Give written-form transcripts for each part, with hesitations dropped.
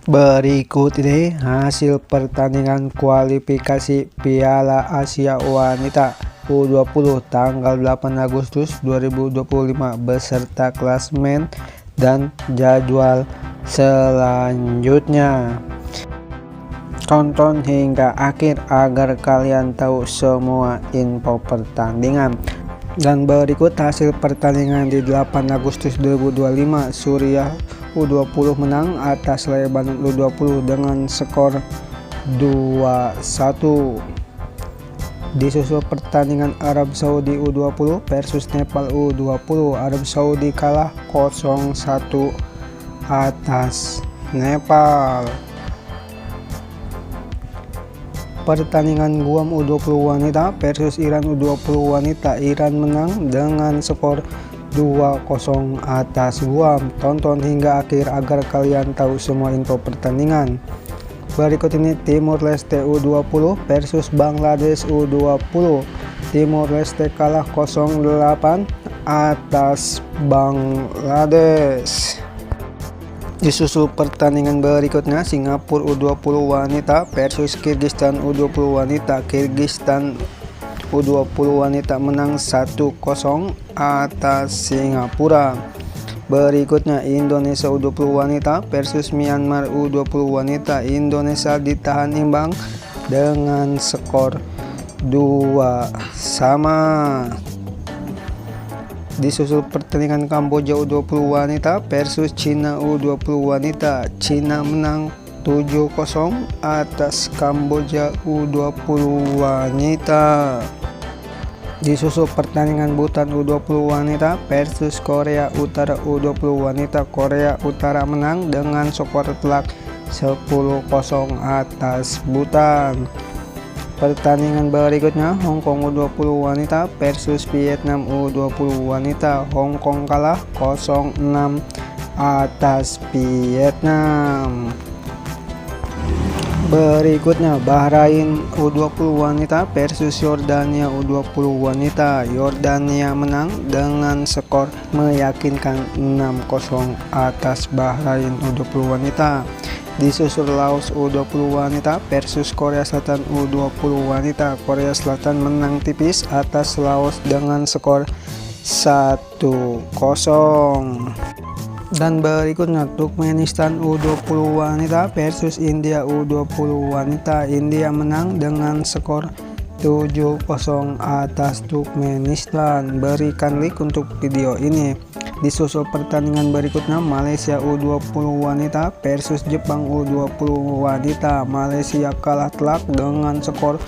Berikut ini hasil pertandingan kualifikasi Piala Asia Wanita U20 tanggal 8 Agustus 2025 beserta klasemen dan jadwal selanjutnya. Tonton hingga akhir agar kalian tahu semua info pertandingan. Dan berikut hasil pertandingan di 8 Agustus 2025. Suriah U20 menang atas Lebanon U20 dengan skor 2-1. Disusul pertandingan Arab Saudi U20 versus Nepal U20. Arab Saudi kalah 0-1 atas Nepal. Pertandingan Guam U20 wanita versus Iran U20 wanita. Iran menang dengan skor 2-0 atas Guam. Tonton hingga akhir agar kalian tahu semua info pertandingan. Berikut ini Timur Leste U20 versus Bangladesh U20. Timur Leste kalah 0-8 atas Bangladesh. Disusul pertandingan berikutnya Singapura U20 wanita versus Kirgistan U20 wanita. Kirgistan U20 wanita menang 1-0 atas Singapura. Berikutnya Indonesia U20 wanita versus Myanmar U20 wanita. Indonesia ditahan imbang dengan skor 2-2. Disusul pertandingan Kamboja U20 wanita versus Cina U20 wanita. Cina menang 7-0 atas Kamboja U20 wanita. Disusul pertandingan Bhutan U20 wanita versus Korea Utara U20 wanita. Korea Utara menang dengan skor telak 10-0 atas Bhutan. Pertandingan berikutnya Hongkong U20 wanita versus Vietnam U20 wanita. Hongkong kalah 0-6 atas Vietnam. Berikutnya Bahrain U20 wanita versus Yordania U20 wanita. Yordania menang dengan skor meyakinkan 6-0 atas Bahrain U20 wanita. Disusul Laos U20 wanita versus Korea Selatan U20 wanita. Korea Selatan menang tipis atas Laos dengan skor 1-0. Dan berikutnya Turkmenistan U20 wanita versus India U20 wanita. India menang dengan skor 7-0 atas Turkmenistan. Berikan like untuk video ini. Disusul pertandingan berikutnya Malaysia U20 wanita versus Jepang U20 wanita. Malaysia kalah telak dengan skor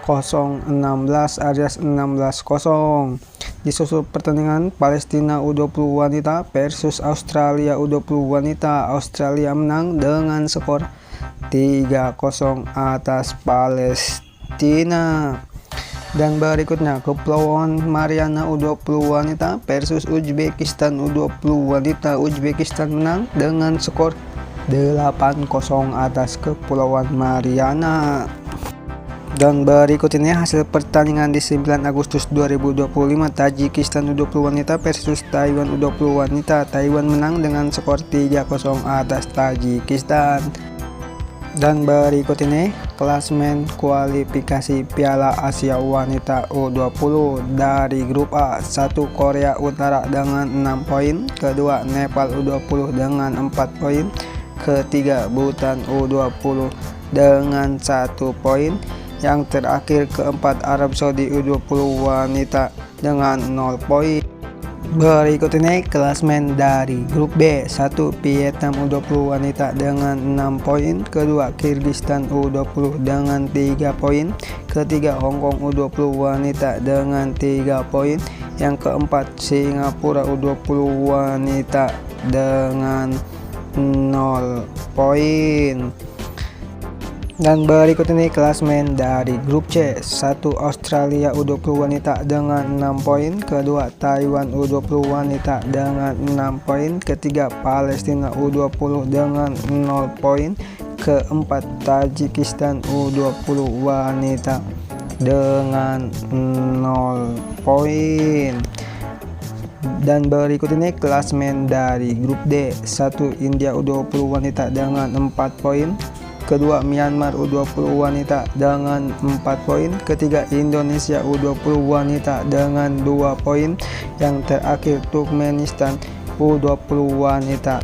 0-16 alias 16-0. Disusul pertandingan Palestina U20 wanita versus Australia U20 wanita. Australia menang dengan skor 3-0 atas Palestina. Dan berikutnya Kepulauan Mariana U20 wanita versus Uzbekistan U20 wanita. Uzbekistan menang dengan skor 8-0 atas Kepulauan Mariana. Dan berikut ini hasil pertandingan di 9 Agustus 2025 Tajikistan U20 wanita versus Taiwan U20 wanita. Taiwan menang dengan skor 3-0 atas Tajikistan. Dan berikut ini klasemen kualifikasi Piala Asia Wanita U20 dari grup A. 1 Korea Utara dengan 6 poin, kedua Nepal U20 dengan 4 poin, ketiga Bhutan U20 dengan 1 poin, yang terakhir keempat Arab Saudi U20 wanita dengan 0 poin. Berikut ini klasemen dari grup B. 1 Vietnam U20 wanita dengan 6 poin, kedua Kirgistan U20 dengan 3 poin, ketiga Hongkong U20 wanita dengan 3 poin, yang keempat Singapura U20 wanita dengan 0 poin. Dan berikut ini klasemen dari grup C. 1 Australia U20 wanita dengan 6 poin, kedua Taiwan U20 wanita dengan 6 poin, ketiga Palestina U20 dengan 0 poin, keempat Tajikistan U20 wanita dengan 0 poin. Dan berikut ini klasemen dari grup D. 1. India U20 wanita dengan 4 poin. Kedua, Myanmar U20 wanita dengan 4 poin. Ketiga, Indonesia U20 wanita dengan 2 poin. Yang terakhir, Turkmenistan U20 wanita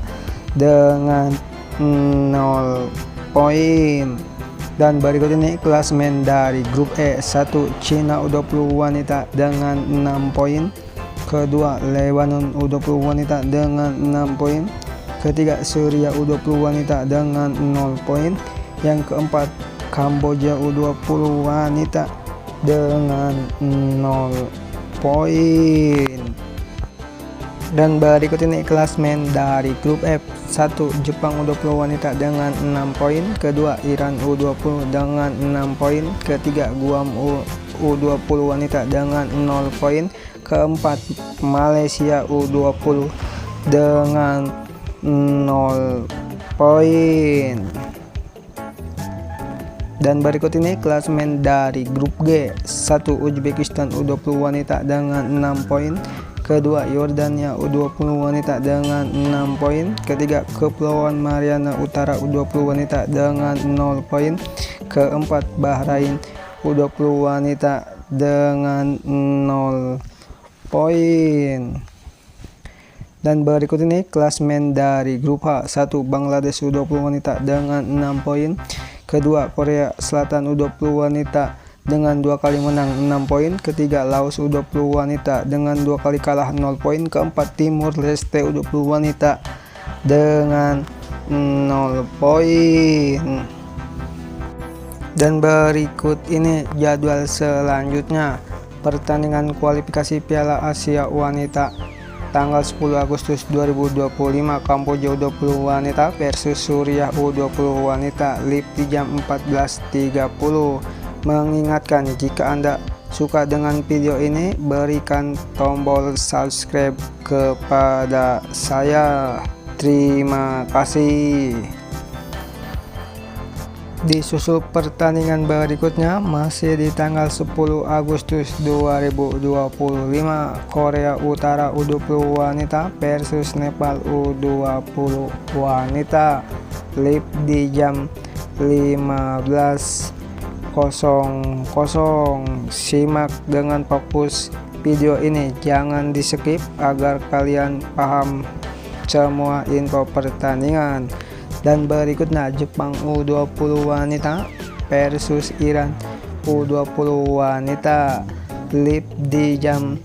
dengan 0 poin. Dan berikut ini klasemen dari grup E. 1. Cina U20 wanita dengan 6 poin. Kedua, Lebanon U20 wanita dengan 6 poin. Ketiga, Syria U20 wanita dengan 0 poin. Yang keempat, Kamboja U20 wanita dengan 0 poin. Dan berikut ini klasemen dari grup F. 1. Jepang U20 wanita dengan 6 poin. Kedua, Iran U20 dengan 6 poin. Ketiga, Guam U20 wanita dengan 0 poin. Keempat, Malaysia U20 dengan 0 poin. Dan berikut ini klasemen dari grup G. 1. Uzbekistan U20 wanita dengan 6 poin. Kedua, Yordania U20 wanita dengan 6 poin. Ketiga, Kepulauan Mariana Utara U20 wanita dengan 0 poin. Keempat, Bahrain U20 wanita dengan 0 poin. Dan berikut ini klasemen dari grup H. 1. Bangladesh U20 wanita dengan 6 poin. Kedua, Korea Selatan U20 wanita dengan 2 kali menang 6 poin. Ketiga, Laos U20 wanita dengan 2 kali kalah 0 poin. Keempat, Timur Leste U20 wanita dengan 0 poin. Dan berikut ini jadwal selanjutnya. Pertandingan kualifikasi Piala Asia Wanita tanggal 10 Agustus 2025, Kamboja U20 wanita versus Suriah U20 wanita, live di jam 14.30. Mengingatkan, jika Anda suka dengan video ini, berikan tombol subscribe kepada saya. Terima kasih. Disusul pertandingan berikutnya masih di tanggal 10 Agustus 2025, Korea Utara U20 wanita versus Nepal U20 wanita, live di jam 15.00. Simak dengan fokus video ini, jangan di skip agar kalian paham semua info pertandingan. Dan berikutnya, Jepang U20 wanita versus Iran U20 wanita, live di jam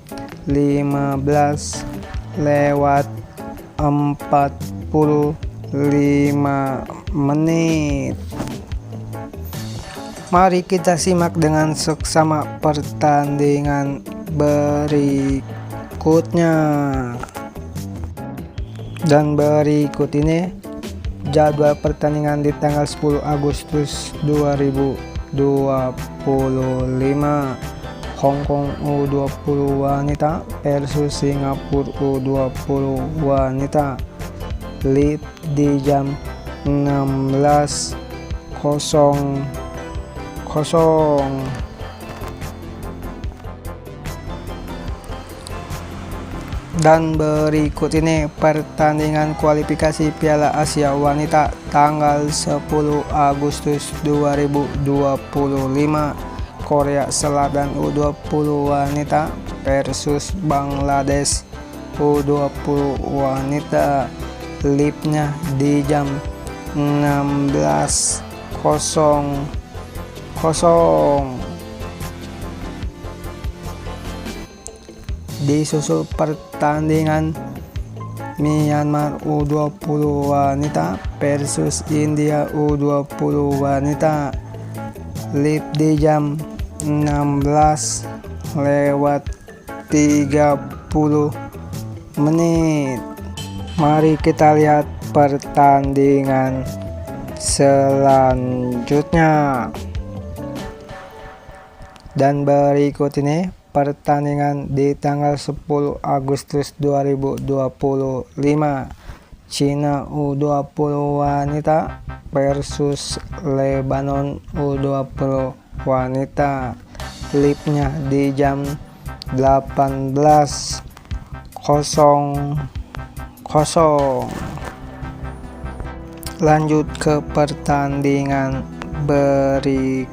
15:45. Mari kita simak dengan seksama pertandingan berikutnya. Dan berikut ini jadwal pertandingan di tanggal 10 Agustus 2025, Hong Kong U20 wanita versus Singapura U20 wanita, live di jam 16.00. Dan berikut ini pertandingan kualifikasi Piala Asia Wanita tanggal 10 Agustus 2025, Korea Selatan U20 wanita versus Bangladesh U20 wanita, live-nya di jam 16.00. Disusul pertandingan Myanmar U20 wanita versus India U20 wanita, live di jam 16:30. Mari kita lihat pertandingan selanjutnya. Dan berikut ini pertandingan di tanggal 10 Agustus 2025, Cina U20 wanita versus Lebanon U20 wanita, live-nya di jam 18.00. 0-0. Lanjut ke pertandingan berikutnya.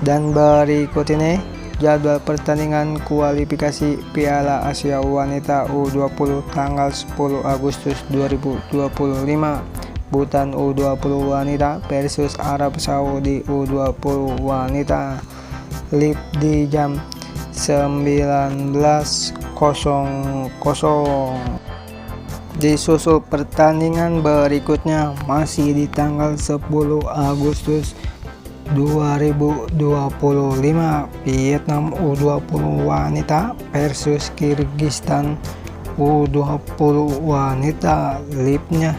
Dan berikut ini jadwal pertandingan kualifikasi Piala Asia Wanita U20 tanggal 10 Agustus 2025. Bhutan U20 wanita versus Arab Saudi U20 wanita. Live di jam 19.00. Disusul pertandingan berikutnya masih di tanggal 10 Agustus 2025. Vietnam U20 wanita versus Kyrgyzstan U20 wanita. Live-nya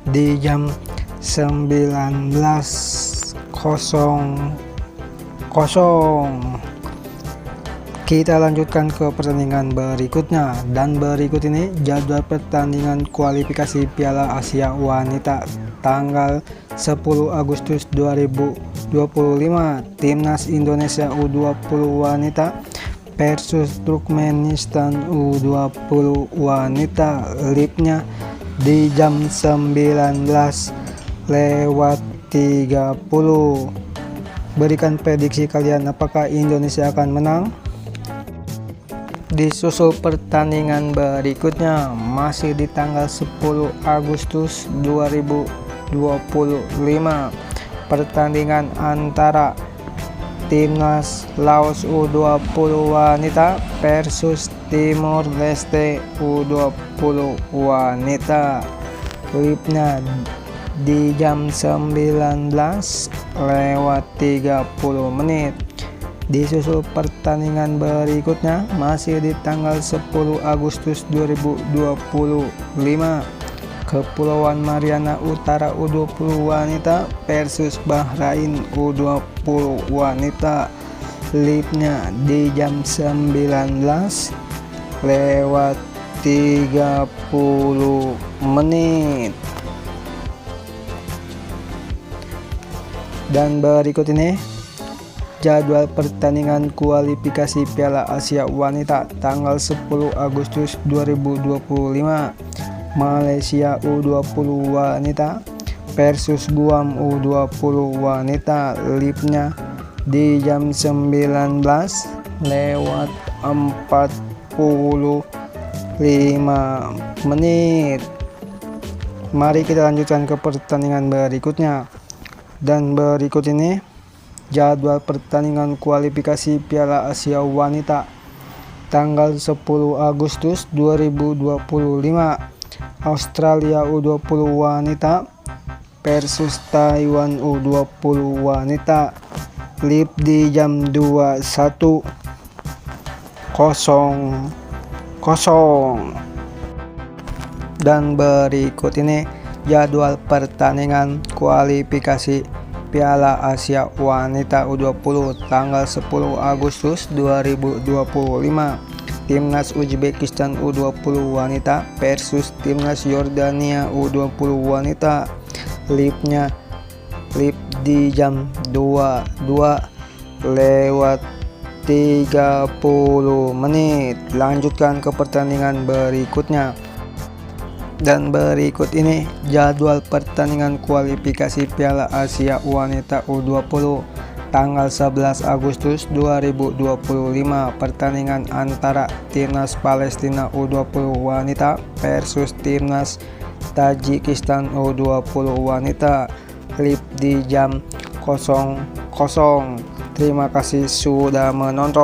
di jam 19.00. Kita lanjutkan ke pertandingan berikutnya, dan berikut ini jadwal pertandingan kualifikasi Piala Asia Wanita tanggal 10 Agustus 2025. Timnas Indonesia U20 wanita versus Turkmenistan U20 wanita. Live-nya di jam 19.30. Berikan prediksi kalian, apakah Indonesia akan menang? Disusul pertandingan berikutnya masih di tanggal 10 Agustus 2025. Pertandingan antara Timnas Laos U20 wanita versus Timor Leste U20 wanita. Live-nya di jam 19.30. Disusul pertandingan berikutnya masih di tanggal 10 Agustus 2025. Kepulauan Mariana Utara U20 wanita versus Bahrain U20 wanita. Live-nya di jam 19.30. Dan berikut ini jadwal pertandingan kualifikasi Piala Asia Wanita tanggal 10 Agustus 2025. Malaysia U20 wanita versus Guam U20 wanita. Live-nya di jam 19.45. Mari kita lanjutkan ke pertandingan berikutnya. Dan berikut ini jadwal pertandingan kualifikasi Piala Asia Wanita tanggal 10 Agustus 2025. Australia U20 wanita versus Taiwan U20 wanita. Live di jam 21.00. Dan berikut ini jadwal pertandingan kualifikasi Piala Asia Wanita U20 tanggal 10 Agustus 2025. Timnas Uzbekistan U20 wanita versus Timnas Yordania U20 wanita. Live-nya di jam 22.30. Lanjutkan ke pertandingan berikutnya. Dan berikut ini jadwal pertandingan kualifikasi Piala Asia Wanita U20 tanggal 11 Agustus 2025. Pertandingan antara Timnas Palestina U20 wanita versus Timnas Tajikistan U20 wanita. Live di jam 00. Terima kasih sudah menonton.